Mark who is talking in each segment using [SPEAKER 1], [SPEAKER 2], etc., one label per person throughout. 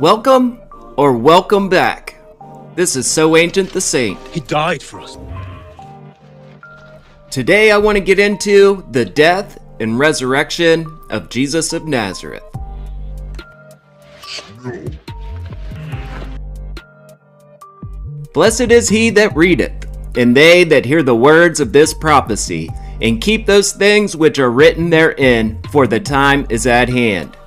[SPEAKER 1] Welcome or welcome back. This is So Ancient the Saint.
[SPEAKER 2] He died for us.
[SPEAKER 1] Today I want to get into the death and resurrection of Jesus of Nazareth. Blessed is he that readeth, and they that hear the words of this prophecy, and keep those things which are written therein, for the time is at hand.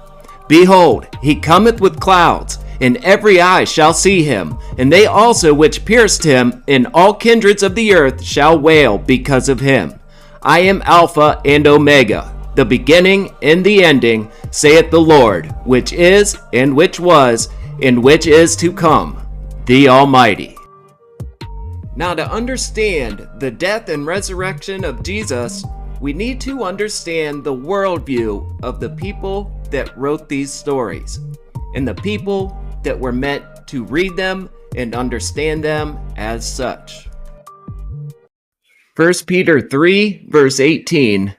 [SPEAKER 1] Behold, he cometh with clouds, and every eye shall see him, and they also which pierced him, and all kindreds of the earth shall wail because of him. I am Alpha and Omega, the beginning and the ending, saith the Lord, which is, and which was, and which is to come, the Almighty. Now, to understand the death and resurrection of Jesus, we need to understand the worldview of the people that wrote these stories, and the people that were meant to read them and understand them as such. 1 Peter 3, verse 18,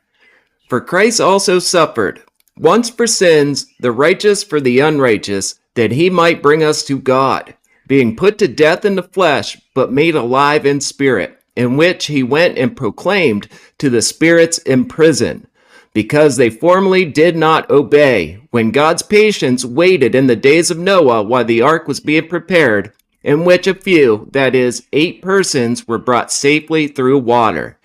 [SPEAKER 1] For Christ also suffered, once for sins, the righteous for the unrighteous, that he might bring us to God, being put to death in the flesh, but made alive in spirit, in which he went and proclaimed to the spirits in prison, because they formerly did not obey, when God's patience waited in the days of Noah while the ark was being prepared, in which a few, that is, 8 persons, were brought safely through water.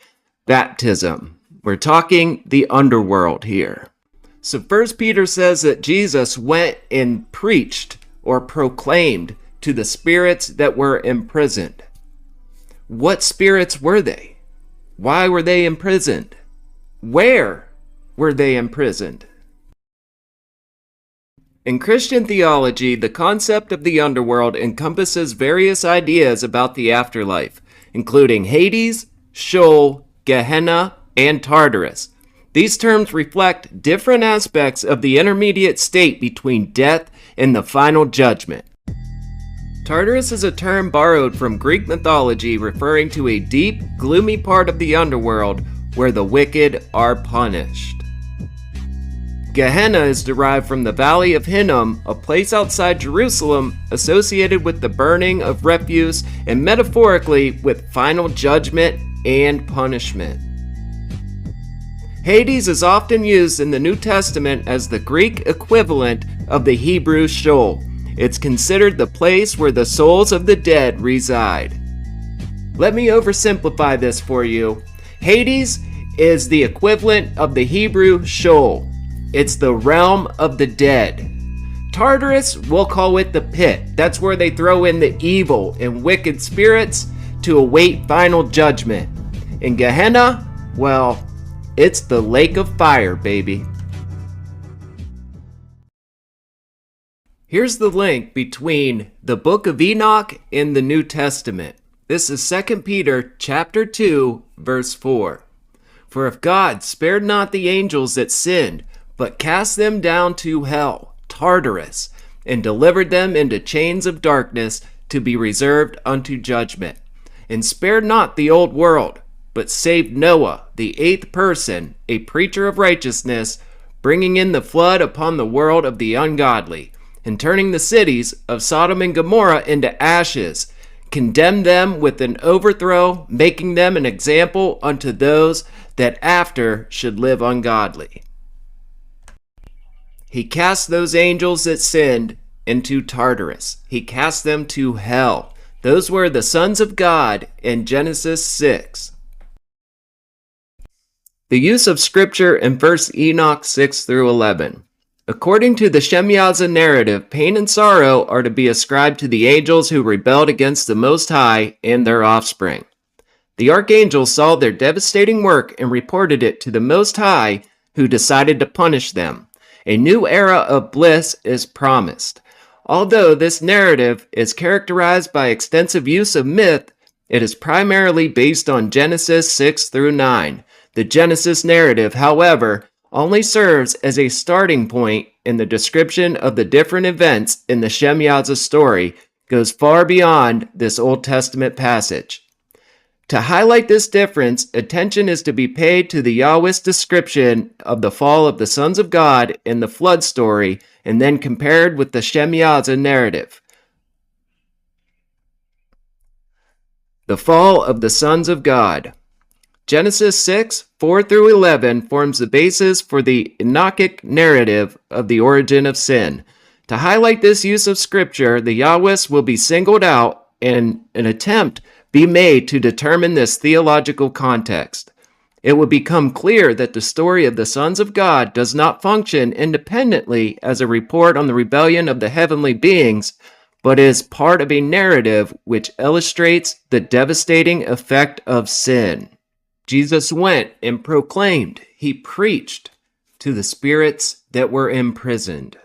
[SPEAKER 1] Baptism. We're talking the underworld here. So 1 Peter says that Jesus went and preached or proclaimed to the spirits that were imprisoned. What spirits were they? Why were they imprisoned? Where were they imprisoned? In Christian theology, the concept of the underworld encompasses various ideas about the afterlife, including Hades, Sheol, Gehenna, and Tartarus. These terms reflect different aspects of the intermediate state between death and the final judgment. Tartarus is a term borrowed from Greek mythology referring to a deep, gloomy part of the underworld where the wicked are punished. Gehenna is derived from the Valley of Hinnom, a place outside Jerusalem associated with the burning of refuse and metaphorically with final judgment and punishment. Hades is often used in the New Testament as the Greek equivalent of the Hebrew Sheol. It's considered the place where the souls of the dead reside. Let me oversimplify this for you. Hades is the equivalent of the Hebrew Sheol. It's the realm of the dead. Tartarus, we'll call it the pit. That's where they throw in the evil and wicked spirits to await final judgment. In Gehenna, well, it's the lake of fire, baby. Here's the link between the Book of Enoch and the New Testament. This is 2 Peter chapter 2, verse 4. For if God spared not the angels that sinned, but cast them down to hell, Tartarus, and delivered them into chains of darkness to be reserved unto judgment, and spared not the old world, but saved Noah, the 8th person, a preacher of righteousness, bringing in the flood upon the world of the ungodly, and turning the cities of Sodom and Gomorrah into ashes, condemned them with an overthrow, making them an example unto those that after should live ungodly. He cast those angels that sinned into Tartarus. He cast them to hell. Those were the sons of God in Genesis 6. The use of scripture in 1 Enoch 6 through 11. According to the Shemyaza narrative, pain and sorrow are to be ascribed to the angels who rebelled against the Most High and their offspring. The archangels saw their devastating work and reported it to the Most High, who decided to punish them. A new era of bliss is promised. Although this narrative is characterized by extensive use of myth, it is primarily based on Genesis 6 through 9. The Genesis narrative, however, only serves as a starting point, in the description of the different events in the Shemyaza story goes far beyond this Old Testament passage. To highlight this difference, attention is to be paid to the Yahweh's description of the fall of the sons of God in the flood story, and then compared with the Shemyaza narrative. The fall of the sons of God. Genesis 6, 4 through 11 forms the basis for the Enochic narrative of the origin of sin. To highlight this use of scripture, the Yahwehs will be singled out and an attempt be made to determine this theological context. It will become clear that the story of the sons of God does not function independently as a report on the rebellion of the heavenly beings, but is part of a narrative which illustrates the devastating effect of sin. Jesus went and proclaimed, he preached to the spirits that were imprisoned.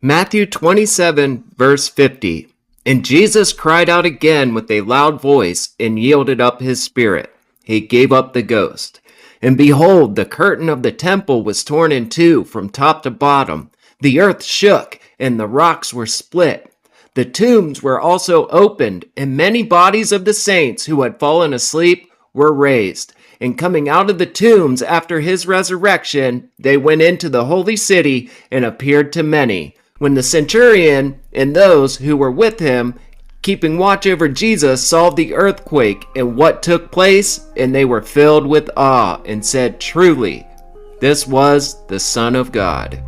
[SPEAKER 1] Matthew 27, verse 50. And Jesus cried out again with a loud voice and yielded up his spirit. He gave up the ghost. And behold, the curtain of the temple was torn in two from top to bottom. The earth shook and the rocks were split. The tombs were also opened, and many bodies of the saints who had fallen asleep were raised. And coming out of the tombs after his resurrection, they went into the holy city and appeared to many. When the centurion and those who were with him, keeping watch over Jesus, saw the earthquake and what took place, and they were filled with awe and said, truly, this was the Son of God.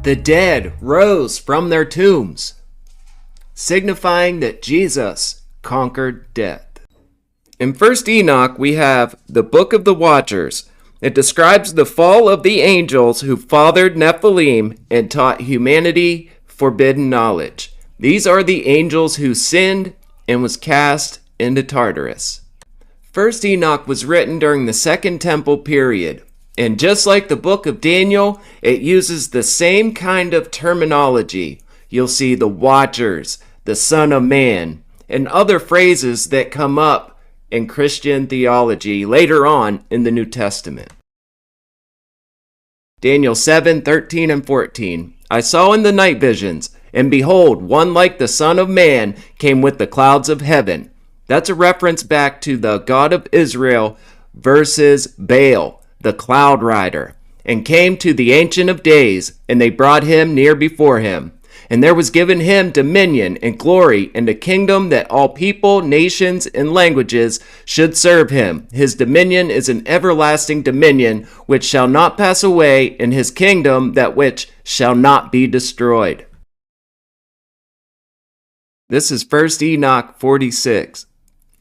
[SPEAKER 1] The dead rose from their tombs, signifying that Jesus conquered death. In 1 Enoch, we have the Book of the Watchers. It describes the fall of the angels who fathered Nephilim and taught humanity forbidden knowledge. These are the angels who sinned and was cast into Tartarus. 1 Enoch was written during the Second Temple period. And just like the book of Daniel, it uses the same kind of terminology. You'll see the Watchers, the Son of Man, and other phrases that come up in Christian theology later on in the New Testament. Daniel 7, 13 and 14. I saw in the night visions, and behold, one like the Son of Man came with the clouds of heaven. That's a reference back to the God of Israel versus Baal, the cloud rider, and came to the Ancient of Days, and they brought him near before him. And there was given him dominion and glory and a kingdom that all people, nations, and languages should serve him. His dominion is an everlasting dominion which shall not pass away, and his kingdom that which shall not be destroyed. This is 1 Enoch 46.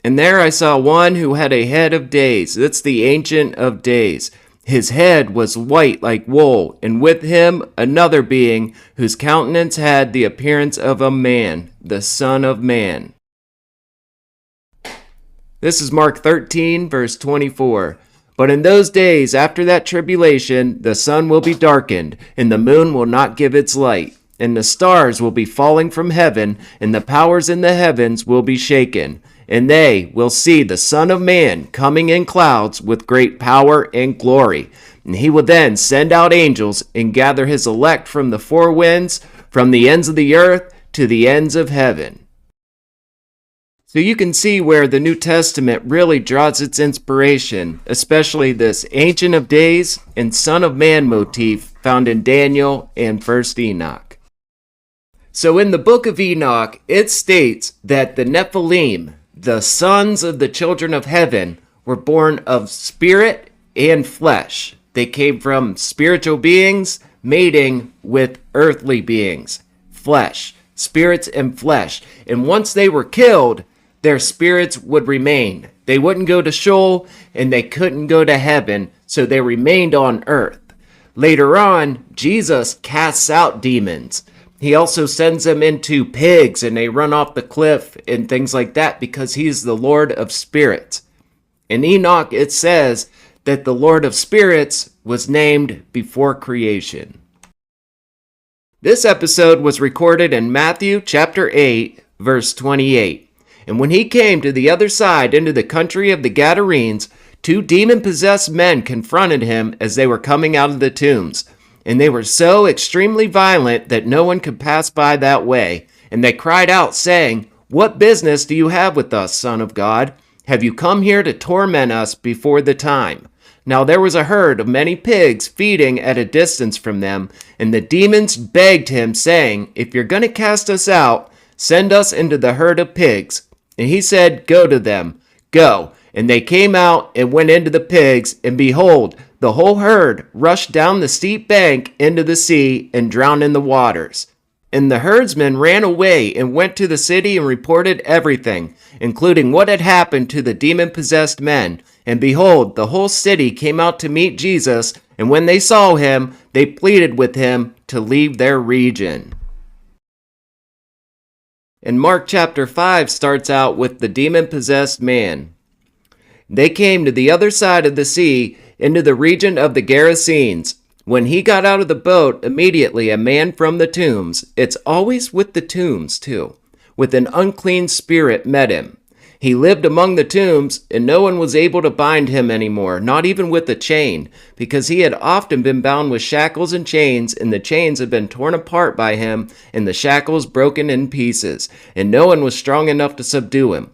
[SPEAKER 1] And there I saw one who had a head of days. That's the Ancient of Days. His head was white like wool, and with him another being whose countenance had the appearance of a man, the Son of Man. This is Mark 13, verse 24. But in those days after that tribulation, the sun will be darkened, and the moon will not give its light, and the stars will be falling from heaven, and the powers in the heavens will be shaken. And they will see the Son of Man coming in clouds with great power and glory. And he will then send out angels and gather his elect from the four winds, from the ends of the earth to the ends of heaven. So you can see where the New Testament really draws its inspiration, especially this Ancient of Days and Son of Man motif found in Daniel and 1 Enoch. So in the Book of Enoch, it states that the Nephilim, the sons of the children of heaven, were born of spirit and flesh. They came from spiritual beings mating with earthly beings. Flesh, spirits and flesh. And once they were killed, their spirits would remain. They wouldn't go to Sheol and they couldn't go to heaven, so they remained on earth. Later on, Jesus casts out demons. He also sends them into pigs and they run off the cliff and things like that because he is the Lord of spirits. In Enoch, it says that the Lord of spirits was named before creation. This episode was recorded in Matthew chapter 8, verse 28. And when he came to the other side into the country of the Gadarenes, 2 demon-possessed men confronted him as they were coming out of the tombs. And they were so extremely violent that no one could pass by that way. And they cried out, saying, "What business do you have with us, Son of God? Have you come here to torment us before the time?" Now there was a herd of many pigs feeding at a distance from them, and the demons begged him, saying, "If you're going to cast us out, send us into the herd of pigs." And he said, "Go to them, go." And they came out and went into the pigs, and behold, the whole herd rushed down the steep bank into the sea and drowned in the waters. And the herdsmen ran away and went to the city and reported everything, including what had happened to the demon-possessed men. And behold, the whole city came out to meet Jesus, and when they saw him, they pleaded with him to leave their region. And Mark chapter 5 starts out with the demon-possessed man. They came to the other side of the sea, into the region of the Gerasenes. When he got out of the boat, immediately a man from the tombs, it's always with the tombs too, with an unclean spirit met him. He lived among the tombs, and no one was able to bind him anymore, not even with a chain, because he had often been bound with shackles and chains, and the chains had been torn apart by him, and the shackles broken in pieces, and no one was strong enough to subdue him.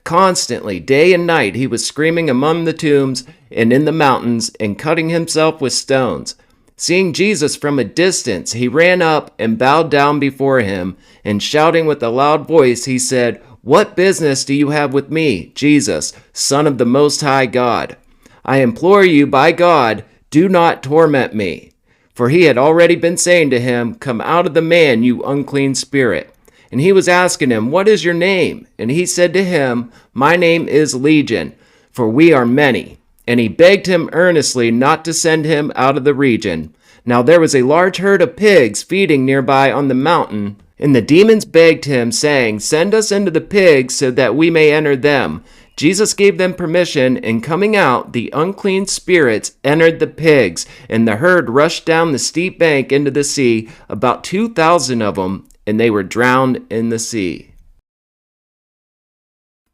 [SPEAKER 1] Constantly, day and night, he was screaming among the tombs and in the mountains, and cutting himself with stones. Seeing Jesus from a distance, he ran up and bowed down before him, and shouting with a loud voice, he said, "What business do you have with me, Jesus, Son of the Most High God? I implore you by God, do not torment me." For he had already been saying to him, "Come out of the man, you unclean spirit." And he was asking him, "What is your name?" And he said to him, "My name is Legion, for we are many." And he begged him earnestly not to send him out of the region. Now there was a large herd of pigs feeding nearby on the mountain, and the demons begged him, saying, "Send us into the pigs so that we may enter them." Jesus gave them permission, and coming out, the unclean spirits entered the pigs, and the herd rushed down the steep bank into the sea, about 2,000 of them, and they were drowned in the sea.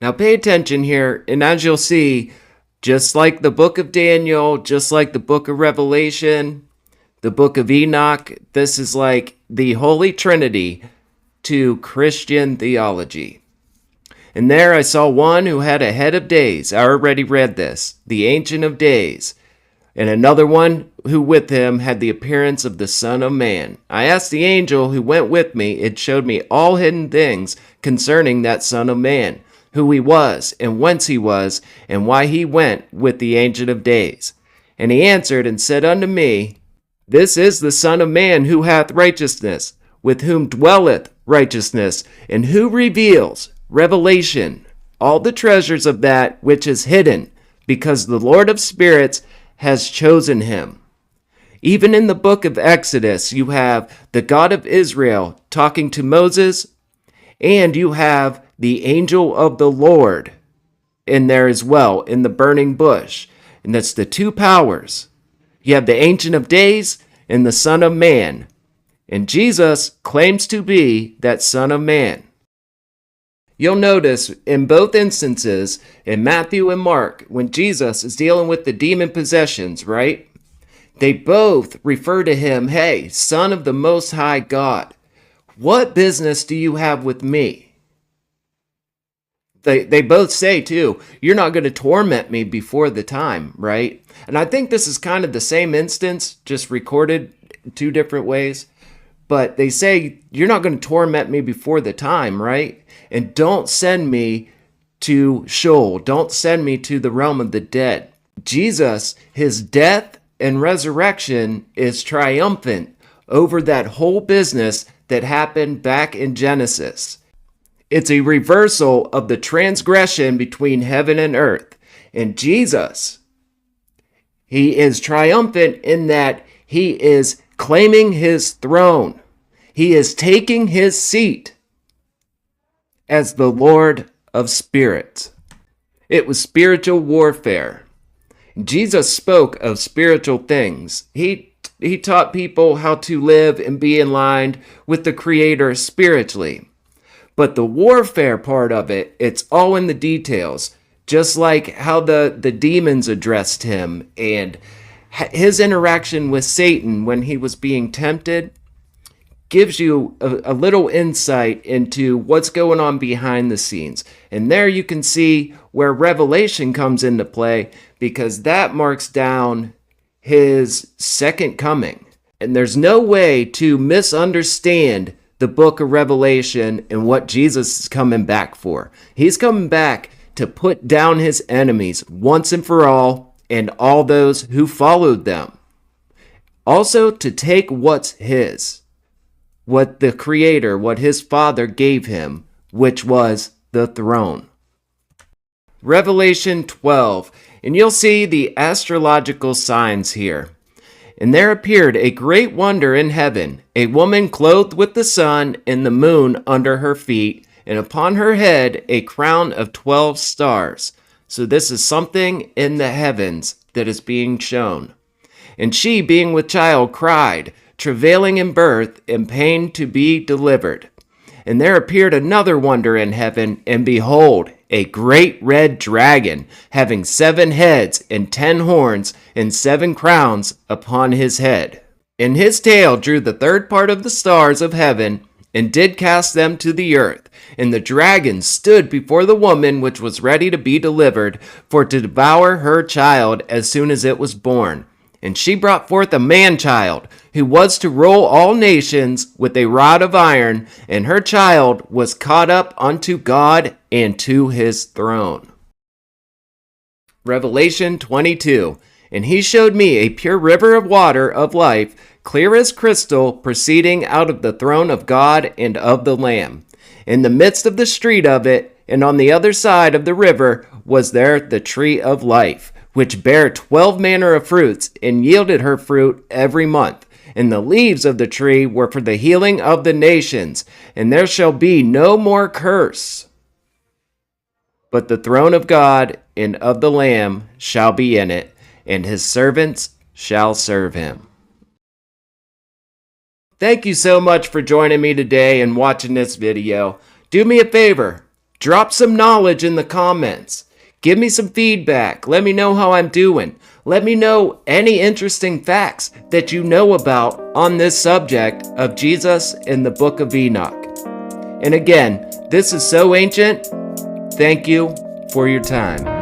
[SPEAKER 1] Now pay attention here, and as you'll see, just like the book of Daniel, just like the book of Revelation, the book of Enoch, this is like the Holy Trinity to Christian theology. And there I saw one who had a head of days. I already read this, the Ancient of Days. And another one who with him had the appearance of the Son of Man. I asked the angel who went with me, it showed me all hidden things concerning that Son of Man, who he was, and whence he was, and why he went with the Ancient of Days. And he answered and said unto me, "This is the Son of Man who hath righteousness, with whom dwelleth righteousness, and who reveals, revelation, all the treasures of that which is hidden, because the Lord of spirits has chosen him." Even in the book of Exodus, you have the God of Israel talking to Moses, and you have the angel of the Lord in there as well, in the burning bush. And that's the two powers. You have the Ancient of Days and the Son of Man. And Jesus claims to be that Son of Man. You'll notice in both instances, in Matthew and Mark, when Jesus is dealing with the demon possessions, right? They both refer to him, "Hey, Son of the Most High God, what business do you have with me?" They both say, too, "You're not going to torment me before the time," right? And I think this is kind of the same instance, just recorded two different ways. But they say, "You're not going to torment me before the time," right? And don't send me to Sheol. Don't send me to the realm of the dead. Jesus, his death and resurrection is triumphant over that whole business that happened back in Genesis. It's a reversal of the transgression between heaven and earth. And Jesus, he is triumphant in that he is claiming his throne. He is taking his seat as the Lord of spirits. It was spiritual warfare. Jesus spoke of spiritual things. He taught people how to live and be in line with the Creator spiritually. But the warfare part of it, it's all in the details. Just like how the demons addressed him and his interaction with Satan when he was being tempted gives you a little insight into what's going on behind the scenes. And there you can see where Revelation comes into play, because that marks down his second coming. And there's no way to misunderstand the book of Revelation and what Jesus is coming back for. He's coming back to put down his enemies once and for all, and all those who followed them. Also to take what's his, what the Creator, what his Father gave him, which was the throne. Revelation 12, and you'll see the astrological signs here. And there appeared a great wonder in heaven, a woman clothed with the sun and the moon under her feet, and upon her head a crown of 12 stars. So this is something in the heavens that is being shown. And she, being with child, cried, travailing in birth, and pain to be delivered. And there appeared another wonder in heaven, and behold, a great red dragon, having 7 heads and 10 horns, and 7 crowns upon his head. And his tail drew the third part of the stars of heaven, and did cast them to the earth. And the dragon stood before the woman which was ready to be delivered, for to devour her child as soon as it was born. And she brought forth a man-child, who was to rule all nations with a rod of iron, and her child was caught up unto God and to his throne. Revelation 22. And he showed me a pure river of water of life, clear as crystal, proceeding out of the throne of God and of the Lamb. In the midst of the street of it, and on the other side of the river, was there the tree of life, which bare 12 manner of fruits, and yielded her fruit every month. And the leaves of the tree were for the healing of the nations, and there shall be no more curse. But the throne of God and of the Lamb shall be in it, and his servants shall serve him. Thank you so much for joining me today and watching this video. Do me a favor, drop some knowledge in the comments. Give me some feedback. Let me know how I'm doing. Let me know any interesting facts that you know about on this subject of Jesus in the Book of Enoch. And again, this is so ancient. Thank you for your time.